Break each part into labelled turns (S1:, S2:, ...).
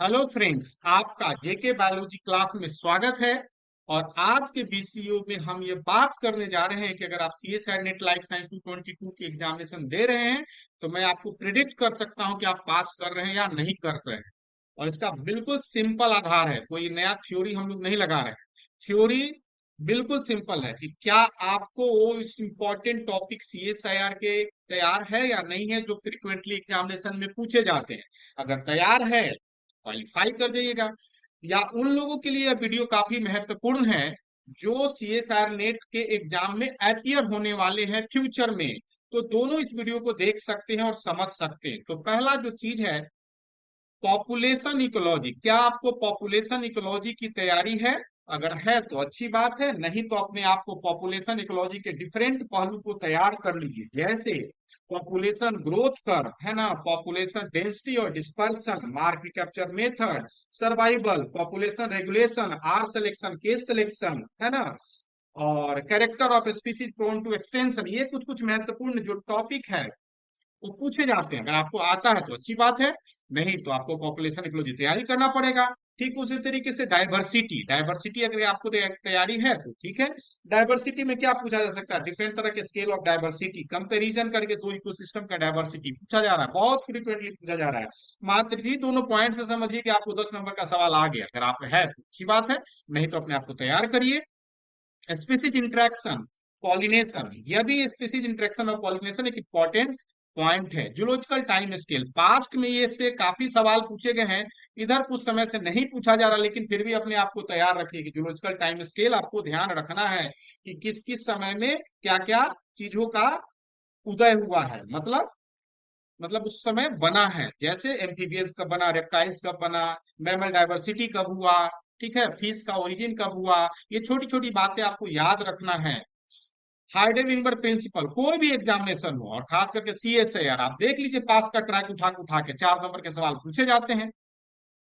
S1: Hello friends, आपका जेके biology class में स्वागत है। और आज के बीसीयू में हम ये बात करने जा रहे हैं कि अगर आप सीएस नेट लाइफ साइंस 222 की एग्जामिनेशन दे रहे हैं तो मैं आपको प्रिडिक्ट कर सकता हूं कि आप पास कर रहे हैं या नहीं कर रहे हैं। और इसका बिल्कुल सिंपल आधार है, कोई नया थ्योरी हम लोग नहीं लगा रहे हैं। थ्योरी बिल्कुल सिंपल है कि क्या आपको वो इस इंपॉर्टेंट टॉपिक सीएसआईआर के तैयार है या नहीं है जो फ्रिक्वेंटली एग्जामिनेशन में पूछे जाते हैं। अगर तैयार है क्वालिफाई कर जाइएगा। या उन लोगों के लिए यह वीडियो काफी महत्वपूर्ण है जो सीएसआर नेट के एग्जाम में अपियर होने वाले हैं फ्यूचर में। तो दोनों इस वीडियो को देख सकते हैं और समझ सकते हैं। तो पहला जो चीज है, पॉपुलेशन इकोलॉजी। क्या आपको पॉपुलेशन इकोलॉजी की तैयारी है? अगर है तो अच्छी बात है, नहीं तो अपने आप को पॉपुलेशन इकोलॉजी के डिफरेंट पहलू को तैयार कर लीजिए। जैसे पॉपुलेशन ग्रोथ कर्व है ना, पॉपुलेशन डेंसिटी और dispersion, market capture method, survival, population regulation, R selection, K selection, है ना, और character of species prone to extension. ये कुछ कुछ महत्वपूर्ण जो टॉपिक है वो पूछे जाते हैं। अगर आपको आता है तो अच्छी बात है, नहीं तो आपको पॉपुलेशन इकोलॉजी तैयारी करना पड़ेगा। ठीक उसी तरीके से डाइवर्सिटी, डाइवर्सिटी अगर आपको तैयारी है तो ठीक है। डाइवर्सिटी में क्या पूछा जा सकता है? डिफरेंट तरह के स्केल ऑफ डाइवर्सिटी, कंपैरिजन करके दो इकोसिस्टम का डाइवर्सिटी पूछा जा रहा है, बहुत फ्रीक्वेंटली पूछा जा रहा है। मात्र ही दोनों पॉइंट से समझिए कि आपको 10 नंबर का सवाल आ गया। अगर आप है तो अच्छी बात है, नहीं तो अपने आप को तैयार करिए। स्पीसीज इंटरेक्शन, पॉलिनेशन, यह भी स्पीसीज इंटरेक्शन और पॉलिनेशन एक इंपॉर्टेंट पॉइंट है। जूलॉजिकल टाइम स्केल, पास्ट में ये से काफी सवाल पूछे गए हैं, इधर कुछ समय से नहीं पूछा जा रहा, लेकिन फिर भी अपने आप को तैयार रखिए कि जूलॉजिकल टाइम स्केल आपको ध्यान रखना है कि किस किस समय में क्या क्या चीजों का उदय हुआ है। मतलब उस समय बना है, जैसे एम्फीबियंस कब बना, रेप्टाइल्स कब बना, मैमल डाइवर्सिटी कब हुआ, ठीक है, फिश का ओरिजिन कब हुआ। ये छोटी छोटी बातें आपको याद रखना है। हाइडेनबर्ग प्रिंसिपल, कोई भी एग्जामिनेशन हो और खास करके सीएसआईआर, आप देख लीजिए पास का ट्रैक उठा के 4 नंबर के सवाल पूछे जाते हैं।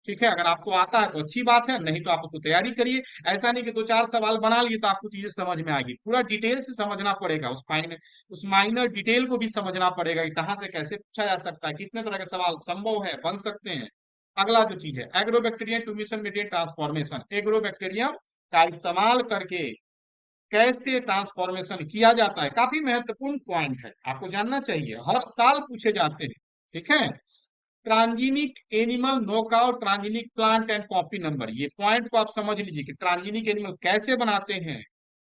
S1: ठीक है, अगर आपको आता है तो अच्छी बात है, नहीं तो आप उसको तैयारी करिए। ऐसा नहीं कि दो चार सवाल बना लिए तो आपको चीजें समझ में आएगी, पूरा डिटेल से समझना पड़ेगा। उस माइनर डिटेल को भी समझना पड़ेगा कि कहाँ से कैसे पूछा जा सकता है, कितने तरह के सवाल संभव है, बन सकते हैं। अगला जो चीज है, agrobacterium to mission mediate transformation, agrobacterium का इस्तेमाल करके कैसे ट्रांसफॉर्मेशन किया जाता है, काफी महत्वपूर्ण पॉइंट है, आपको जानना चाहिए, हर साल पूछे जाते हैं। ठीक है। Transgenic animal knockout, transgenic plant and copy number, ये पॉइंट को आप समझ लीजिए कि ट्रांजिनिक एनिमल कैसे बनाते हैं,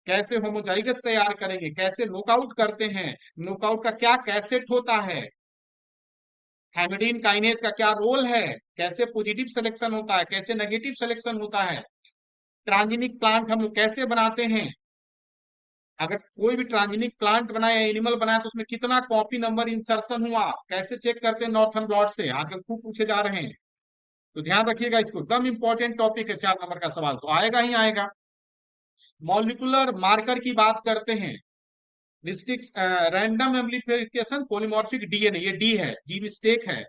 S1: कैसे होमोजाइगस तैयार करेंगे, कैसे नॉकआउट करते हैं, नॉकआउट का क्या कैसेट होता है, थायमिडीन काइनेज का क्या रोल है, कैसे पॉजिटिव सिलेक्शन होता है, कैसे नेगेटिव सिलेक्शन होता है, ट्रांजिनिक प्लांट हम लोग कैसे बनाते हैं, अगर कोई भी ट्रांजिनिक प्लांट बनाया या एनिमल बनाया तो उसमें कितना कॉपी नंबर इंसर्शन हुआ, कैसे चेक करते हैं नॉर्थन ब्लॉट से, आजकल खूब पूछे जा रहे हैं। तो ध्यान रखिएगा इसको, एकदम इंपॉर्टेंट टॉपिक है, 4 नंबर का सवाल तो आएगा ही आएगा। मॉलिक्यूलर मार्कर की बात करते हैं, district random amplification polymorphic DNA, ये डी है, जी मिस्टेक है।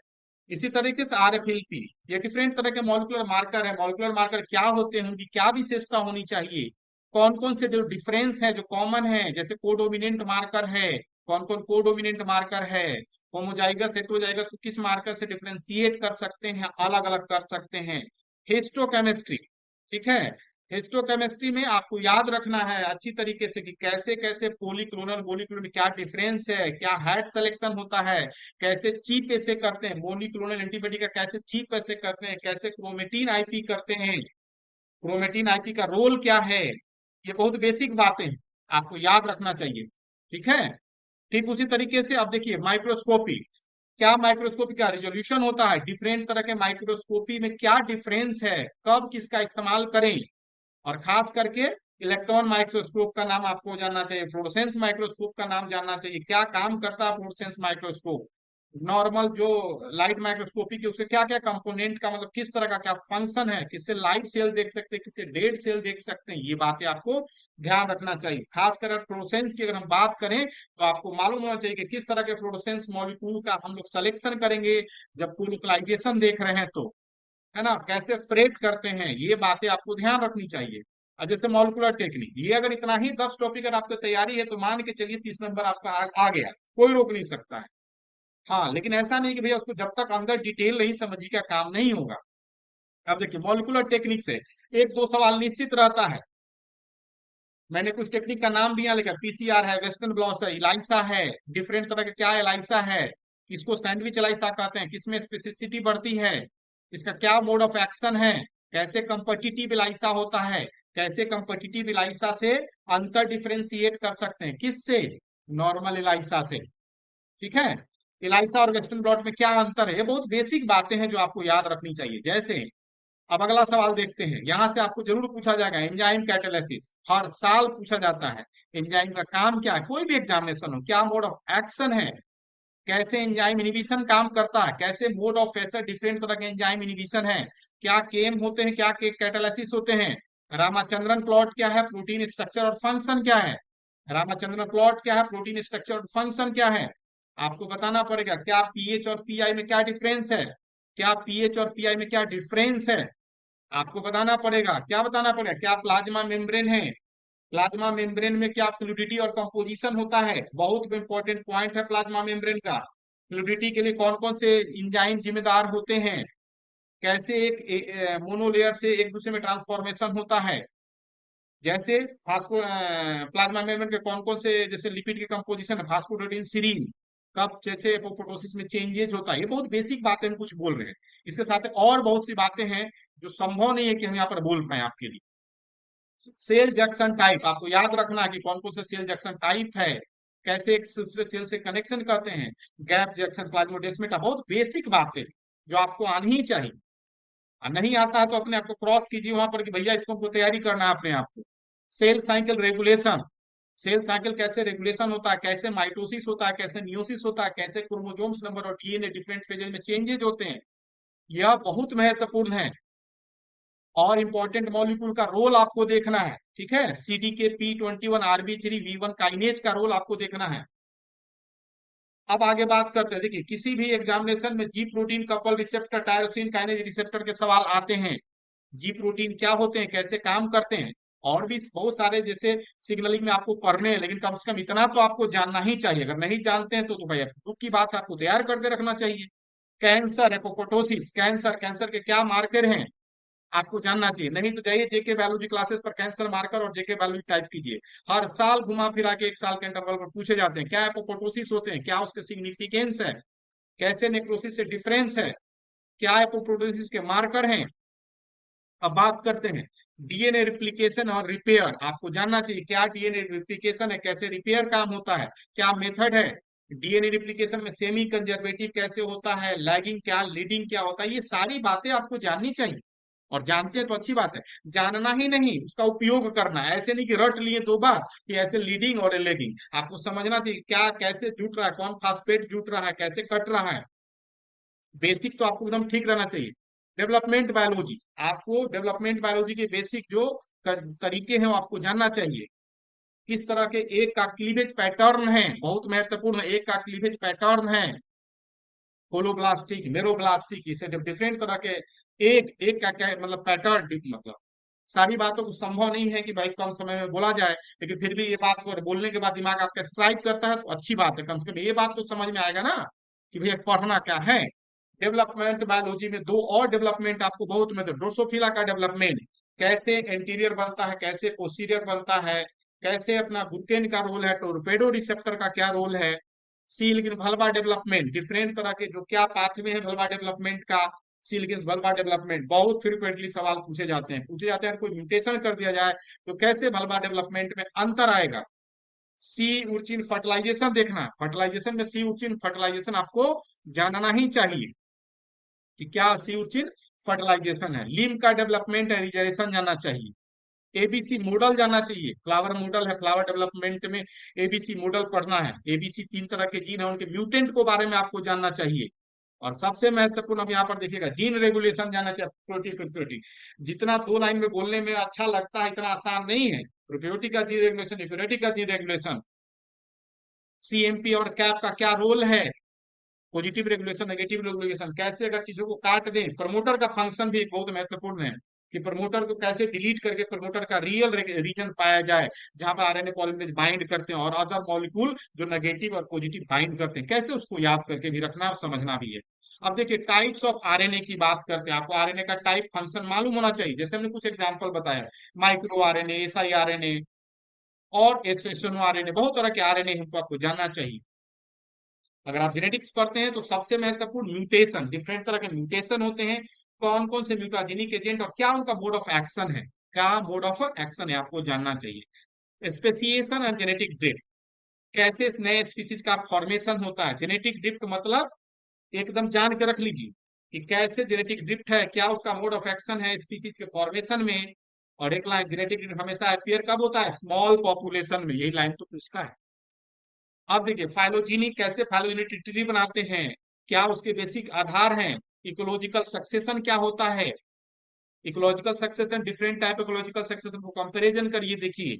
S1: इसी तरीके से आरएफएलपी, ये डिफरेंट तरह के मॉलिक्यूलर मार्कर है। मॉलिक्यूलर मार्कर क्या होते हैं, उनकी क्या विशेषता होनी चाहिए, कौन कौन से जो डिफरेंस है जो कॉमन है, जैसे कोडोमिनेंट मार्कर है, कौन कौन कोडोमिनेंट मार्कर है, होमोजाइगस हेटेरोजाइगस को किस मार्कर से डिफरेंशिएट कर सकते हैं, अलग अलग कर सकते हैं। हिस्टोकेमिस्ट्री, ठीक है, हिस्टोकेमिस्ट्री में आपको याद रखना है अच्छी तरीके से कि कैसे कैसे पॉलीक्लोनल मॉलिक्यूलर में क्या डिफरेंस है, क्या हेड सिलेक्शन होता है, कैसे चीप ऐसे करते हैं, मोलिक्लोनल एंटीबॉडी का कैसे चीप कैसे करते हैं, कैसे क्रोमेटीन आईपी करते हैं, क्रोमेटीन आईपी का रोल क्या है। ये बहुत बेसिक बातें हैं, आपको याद रखना चाहिए। ठीक है। ठीक उसी तरीके से अब देखिए माइक्रोस्कोपी, क्या माइक्रोस्कोपी का रिजोल्यूशन होता है, डिफरेंट तरह के माइक्रोस्कोपी में क्या डिफरेंस है, कब किसका इस्तेमाल करें। और खास करके इलेक्ट्रॉन माइक्रोस्कोप का नाम आपको जानना चाहिए, फ्लोरोसेंस माइक्रोस्कोप का नाम जानना चाहिए, क्या काम करता है फ्लोरोसेंस माइक्रोस्कोप। नॉर्मल जो लाइट माइक्रोस्कोपी के उसके क्या क्या कंपोनेंट का मतलब किस तरह का क्या फंक्शन है, किससे लाइव सेल देख सकते हैं, किससे डेड सेल देख सकते हैं, ये बातें आपको ध्यान रखना चाहिए। खासकर फ्लोरोसेंस की अगर हम बात करें तो आपको मालूम होना चाहिए कि किस तरह के फ्लोरोसेंस मॉलिक्यूल का हम लोग सिलेक्शन करेंगे जब पोलराइजेशन देख रहे हैं तो, है ना, कैसे फ्रेट करते हैं, ये बातें आपको ध्यान रखनी चाहिए। अब जैसे मॉलिक्यूलर टेक्निक, ये अगर इतना ही 10 टॉपिक अगर आपको तैयारी है तो मान के चलिए 30 नंबर आपका आ गया, कोई रोक नहीं सकता है। हाँ, लेकिन ऐसा नहीं कि भैया उसको जब तक अंदर डिटेल नहीं समझिएगा काम नहीं होगा। अब देखिए मॉलिक्यूलर टेक्निक से एक दो सवाल निश्चित रहता है। मैंने कुछ टेक्निक का नाम भी यहाँ लिखा, पीसीआर है, वेस्टर्न ब्लॉट है, इलाइसा है, डिफरेंट तरह का क्या इलाइसा है, किसको सैंडविच इलाइसा कहते हैं, किसमें स्पेसिसिटी बढ़ती है, इसका क्या मोड ऑफ एक्शन है, कैसे कंपटिटिव इलाइसा होता है, कैसे कंपटिटिव इलाइसा से अंतर डिफरेंशिएट कर सकते हैं, किससे, नॉर्मल इलाइसा से। ठीक है, इलाइसा और वेस्टर्न ब्लॉट में क्या अंतर है, ये बहुत बेसिक बातें हैं जो आपको याद रखनी चाहिए। जैसे अब अगला सवाल देखते हैं, यहां से आपको जरूर पूछा जाएगा एंजाइम कैटालिसिस, हर साल पूछा जाता है। एंजाइम का काम क्या है, कोई भी एग्जामिनेशन हो, क्या मोड ऑफ एक्शन है, कैसे एंजाइम इनिबिशन काम करता है, कैसे मोड ऑफ एथर डिफरेंट तरह के एंजाइम इनिबिशन है, क्या केम होते हैं, क्या कैटालिसिस होते हैं, रामाचंद्रन प्लॉट क्या है, प्रोटीन स्ट्रक्चर और फंक्शन क्या है, रामाचंद्रन प्लॉट क्या है, प्रोटीन स्ट्रक्चर और फंक्शन क्या है, आपको बताना पड़ेगा। क्या पीएच और पीआई में क्या डिफरेंस है, क्या पीएच और पीआई में क्या डिफरेंस है, आपको बताना पड़ेगा। क्या बताना पड़ेगा, क्या प्लाज्मा मेम्ब्रेन है, प्लाज्मा मेम्ब्रेन में क्या फ्लूइडिटी और कंपोजिशन होता है, बहुत इंपॉर्टेंट पॉइंट है प्लाज्मा मेम्ब्रेन का। फ्लूइडिटी के लिए कौन कौन से इंजाइम जिम्मेदार होते हैं, कैसे एक मोनोलेयर से एक दूसरे में ट्रांसफॉर्मेशन होता है, जैसे फास्फो प्लाज्मा मेम्ब्रेन के कौन कौन से जैसे लिपिड के कंपोजिशन है, फास्फोप्रोटीन सीरीन, कब जैसे एपोप्टोसिस में चेंजेज होता है, ये बहुत बेसिक बातें हम कुछ बोल रहे हैं। इसके साथ और बहुत सी बातें हैं जो संभव नहीं है कि हम यहाँ पर बोल पाए आपके लिए। सेल जंक्शन टाइप आपको याद रखना है कि कौन कौन से सेल जंक्शन टाइप है, कैसे एक दूसरे सेल से कनेक्शन करते हैं, गैप जंक्शन, प्लाज्मोडेस्माटा, बहुत बेसिक बातें जो आपको आनी ही चाहिए। और नहीं आता है तो अपने आप को क्रॉस कीजिए वहां पर कि भैया इसको हमको तैयारी करना है अपने आप को। Cell cycle regulation, cell cycle कैसे रेगुलेशन होता है, कैसे माइटोसिस होता है, कैसे मियोसिस होता है, कैसे क्रोमोसोम्स नंबर और डीएनए डिफरेंट फेजेज में चेंजेज होते हैं, यह बहुत महत्वपूर्ण है। और इंपॉर्टेंट मॉलिक्यूल का रोल आपको देखना है, ठीक है, CDK P21 RB3 V1 kinase का रोल आपको देखना है। अब आगे बात करते हैं, देखिए किसी भी एग्जामिनेशन में जी protein couple receptor tyrosine kinase receptor के सवाल आते हैं। जी प्रोटीन क्या होते हैं, कैसे काम करते हैं, और भी बहुत सारे जैसे सिग्नलिंग में आपको पढ़ने हैं, लेकिन कम से कम इतना तो आपको जानना ही चाहिए। अगर नहीं जानते हैं तो भाई दुख की बात है, आपको तैयार करके रखना चाहिए। कैंसर, एपोप्टोसिस, कैंसर, कैंसर के क्या मार्कर हैं आपको जानना चाहिए। नहीं तो जाइए जेके बायोलॉजी क्लासेस पर, कैंसर मार्कर और जेके बायोलॉजी टाइप कीजिए, हर साल घुमा फिरा के एक साल के इंटरवल पर पूछे जाते हैं। क्या एपोप्टोसिस होते हैं, क्या उसके सिग्निफिकेंस है, कैसे नेक्रोसिस से डिफरेंस है, क्या एपोप्टोसिस के मार्कर हैं। अब बात करते हैं डीएनए रिप्लिकेशन और रिपेयर, आपको जानना चाहिए क्या डीएनए रिप्लिकेशन है, कैसे रिपेयर काम होता है, क्या मेथड है। डीएनए रिप्लिकेशन में सेमी कंजर्वेटिव कैसे होता है, लैगिंग क्या, लीडिंग क्या होता है, ये सारी बातें आपको जाननी चाहिए। और जानते हैं तो अच्छी बात है, जानना ही नहीं उसका उपयोग करना है। ऐसे नहीं कि रट लिए दो बार कि ऐसे लीडिंग और लेगिंग, आपको समझना चाहिए क्या कैसे जुट रहा है, कौन फास्फेट जुट रहा है, कैसे कट रहा है। बेसिक तो आपको एकदम ठीक रहना चाहिए। डेवलपमेंट बायोलॉजी, आपको डेवलपमेंट बायोलॉजी के बेसिक जो तरीके हैं वो आपको जानना चाहिए। किस तरह के एक का क्लीवेज पैटर्न है, बहुत महत्वपूर्ण है, एक का क्लीवेज पैटर्न है, कोलोब्लास्टिक, मेरोब्लास्टिक, इसे डिफरेंट तरह के एक एक का क्या मतलब पैटर्न, मतलब सारी बातों को संभव नहीं है कि भाई कम समय में बोला जाए, लेकिन फिर भी ये बात को बोलने के बाद दिमाग आपका स्ट्राइक करता है तो अच्छी बात है, कम से कम ये बात तो समझ में आएगा ना कि भैया पढ़ना क्या है। डेवलपमेंट बायोलॉजी में दो और डेवलपमेंट आपको बहुत मतलब, ड्रोसोफिला का डेवलपमेंट, कैसे एंटीरियर बनता है, कैसे पोस्टीरियर बनता है, कैसे अपना बुर्केन का रोल है, टोरपेडो रिसेप्टर का क्या रोल है। सी लिग्न वल्वा डेवलपमेंट, डिफरेंट तरह के जो क्या पाथवे है वल्वा डेवलपमेंट का, सी लिग्न वल्वा डेवलपमेंट बहुत फ्रिक्वेंटली सवाल पूछे जाते हैं कोई म्यूटेशन कर दिया जाए तो कैसे वल्वा डेवलपमेंट में अंतर आएगा। सी उर्चिन फर्टिलाइजेशन देखना, फर्टिलाइजेशन में सी उर्चिन फर्टिलाइजेशन आपको जानना ही चाहिए कि क्या सी उर्चिन फर्टिलाइजेशन है। लीम का डेवलपमेंट है, रिजर्वेशन जानना चाहिए। एबीसी मॉडल जानना चाहिए, फ्लावर मॉडल है, फ्लावर डेवलपमेंट में एबीसी मॉडल पढ़ना है। एबीसी तीन तरह के जीन है, उनके म्यूटेंट को बारे में आपको जानना चाहिए। और सबसे महत्वपूर्ण अब यहाँ पर देखिएगा जीन रेगुलेशन जानना चाहिए, प्रोटीन। जितना दो लाइन में बोलने में अच्छा लगता है इतना आसान नहीं है। प्रोबयोटिक का जीन रेगुलेशन, यूकेरियोटिक का जीन रेगुलेशन, सीएमपी और कैप का क्या रोल है, पॉजिटिव रेगुलेशन, नेगेटिव रेगुलेशन, कैसे अगर चीजों को काट दें। प्रमोटर का फंक्शन भी बहुत महत्वपूर्ण है कि प्रमोटर को कैसे डिलीट करके प्रमोटर का रियल रीजन पाया जाए, जहां पर आरएनए पॉलीमरेज बाइंड करते हैं और अदर मॉलिक्यूल जो नेगेटिव और पॉजिटिव बाइंड करते हैं, कैसे उसको याद करके भी रखना और समझना भी है। अब देखिए टाइप्स ऑफ आरएनए की बात करते हैं, आपको आरएनए का टाइप फंक्शन मालूम होना चाहिए। जैसे हमने कुछ एग्जांपल बताया, माइक्रो आरएनए, एसआई आरएनए और एसएसएनओ आरएनए, बहुत तरह के आरएनए हमको आपको जानना चाहिए। अगर आप जेनेटिक्स पढ़ते हैं तो सबसे महत्वपूर्ण म्यूटेशन, डिफरेंट तरह के म्यूटेशन होते हैं, कौन कौन से म्यूटाजेनिक एजेंट और क्या उनका मोड ऑफ एक्शन है, क्या मोड ऑफ एक्शन है आपको जानना चाहिए। स्पेसिएशन एंड जेनेटिक ड्रिफ्ट, कैसे नए स्पीसीज का फॉर्मेशन होता है। जेनेटिक ड्रिफ्ट मतलब एकदम जान के रख लीजिए कि कैसे जेनेटिक ड्रिफ्ट है, क्या उसका मोड ऑफ एक्शन है स्पीसीज के फॉर्मेशन में। और एक लाइन, जेनेटिक ड्रिफ्ट हमेशा अपियर कब होता है, स्मॉल पॉपुलेशन में, यही लाइन तो पूछता है। अब देखिए फाइलोजेनिक, कैसे फाइलोजेनिक ट्री बनाते हैं, क्या उसके बेसिक आधार हैं। इकोलॉजिकल सक्सेशन क्या होता है, ecological succession, different type ecological succession को कंपैरिजन करिए, देखिए,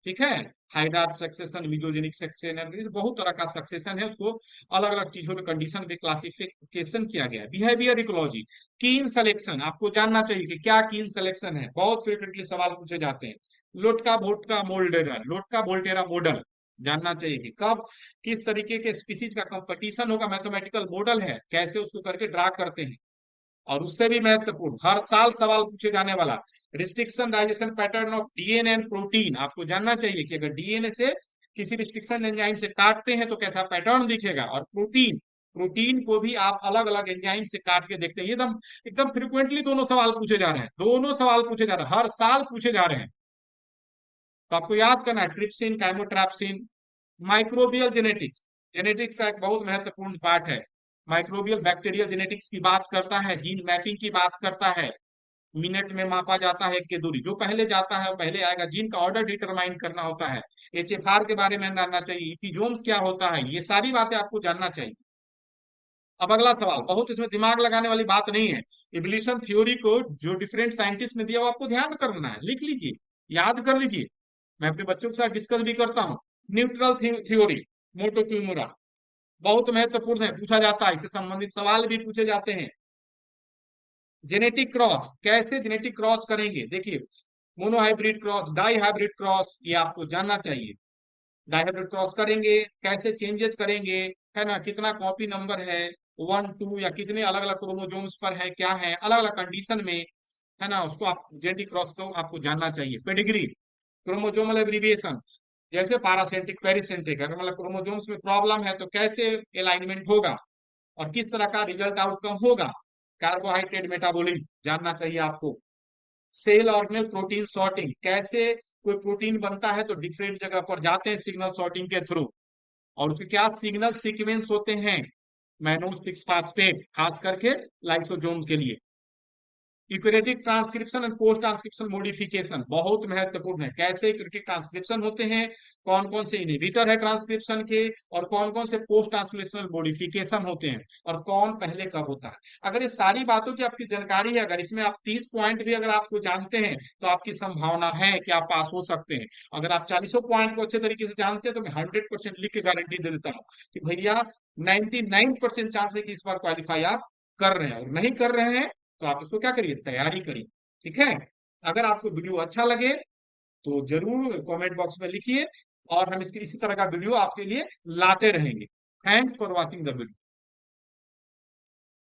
S1: ठीक है। हाइड्रार्च सक्सेशन, मिजोजेनिक सक्सेशन, बहुत तरह का सक्सेशन है, उसको अलग अलग चीजों में कंडीशन में क्लासिफिकेशन किया गया है। बिहेवियर इकोलॉजी, कीन सिलेक्शन, आपको जानना चाहिए कि क्या कीन सिलेक्शन है, बहुत फ्रिक्वेंटली सवाल पूछे जाते हैं। लोटका वोटका मोल्डेरा, लोटका वोल्टेरा मॉडल जानना चाहिए कि कब किस तरीके के स्पीसीज का कंपटीशन होगा, मैथमेटिकल मॉडल है, कैसे उसको करके ड्रा करते हैं। और उससे भी महत्वपूर्ण, हर साल सवाल पूछे जाने वाला, restriction digestion pattern of DNA and protein, आपको जानना चाहिए कि अगर डीएनए से किसी रिस्ट्रिक्शन एंजाइम से काटते हैं तो कैसा पैटर्न दिखेगा। और प्रोटीन, प्रोटीन को भी आप अलग अलग एंजाइम से काट के देखते हैं। एकदम एकदम फ्रिक्वेंटली दोनों सवाल पूछे जा रहे हैं, दोनों सवाल पूछे जा रहे हैं, हर साल पूछे जा रहे हैं। तो आपको याद करना है ट्रिप्सिन, काइमोट्रैप्सिन। माइक्रोबियल जेनेटिक्स, जेनेटिक्स का एक बहुत महत्वपूर्ण पार्ट है। माइक्रोबियल बैक्टीरियल जेनेटिक्स की बात करता है, जीन मैपिंग की बात करता है। मिनट में मापा जाता है कि दूरी, जो पहले जाता है वो पहले आएगा, जीन का ऑर्डर डिटरमाइन करना होता है। एचएफआर के बारे में जानना चाहिए, इपिजोम्स क्या होता है, ये सारी बातें आपको जानना चाहिए। अब अगला सवाल, बहुत इसमें दिमाग लगाने वाली बात नहीं है। इवोल्यूशन थ्योरी को जो डिफरेंट साइंटिस्ट ने दिया वो आपको ध्यान करना है, लिख लीजिए, याद कर लीजिए। मैं अपने बच्चों के साथ डिस्कस भी करता हूँ। न्यूट्रल थ्योरी, मोटो क्यूमुरा, बहुत महत्वपूर्ण है, पूछा जाता है, इससे संबंधित सवाल भी पूछे जाते हैं। जेनेटिक क्रॉस, कैसे जेनेटिक क्रॉस करेंगे, देखिए monohybrid cross, dihybrid cross, ये आपको जानना चाहिए। डाई हाइब्रिड क्रॉस करेंगे, कैसे चेंजेस करेंगे, है ना, कितना कॉपी नंबर है, 1 2 या कितने अलग अलग क्रोमोजोम्स पर है, क्या है अलग अलग कंडीशन में, है ना, उसको आप जेनेटिक क्रॉस को आपको जानना चाहिए। पेडिग्री, क्रोमोजोमल एब्रिविएशन, जैसे पैरासेंटिक पेरिसेंटिक, अगर मतलब क्रोमोजोम्स में प्रॉब्लम है तो कैसे अलाइनमेंट होगा और किस तरह का रिजल्ट आउटकम होगा। कार्बोहाइड्रेट मेटाबॉलिज्म जानना चाहिए आपको। सेल ऑर्गेनल प्रोटीन सॉर्टिंग, कैसे कोई प्रोटीन बनता है तो डिफरेंट जगह पर जाते हैं सिग्नल सॉर्टिंग के थ्रू, और उसके क्या सिग्नल सीक्वेंस होते हैं, मैनोज 6 फास्फेट, खास करके लाइसोजोम के लिए। Eukaryotic transcription and post transcription modification बहुत महत्वपूर्ण है, कैसे यूकैरियोटिक ट्रांसक्रिप्शन होते हैं, कौन कौन से इनहिबिटर है ट्रांसक्रिप्शन के, और कौन कौन से पोस्ट ट्रांसलेशनल मॉडिफिकेशन होते हैं, और कौन पहले कब होता है। अगर ये सारी बातों की आपकी जानकारी है, अगर इसमें आप 30 पॉइंट भी अगर आपको जानते हैं तो आपकी संभावना है कि आप पास हो सकते हैं। अगर आप 40 पॉइंट को अच्छे तरीके से जानते हैं तो मैं 100% लिख के गारंटी दे देता हूँ कि भैया 99% चांस है कि इस बार क्वालिफाई आप कर रहे हैं। और नहीं कर रहे हैं तो आप इसको क्या करिए, तैयारी करिए, ठीक है। अगर आपको वीडियो अच्छा लगे तो जरूर कमेंट बॉक्स में लिखिए, और हम इसकी इसी तरह का वीडियो आपके लिए लाते रहेंगे। Thanks for watching the video.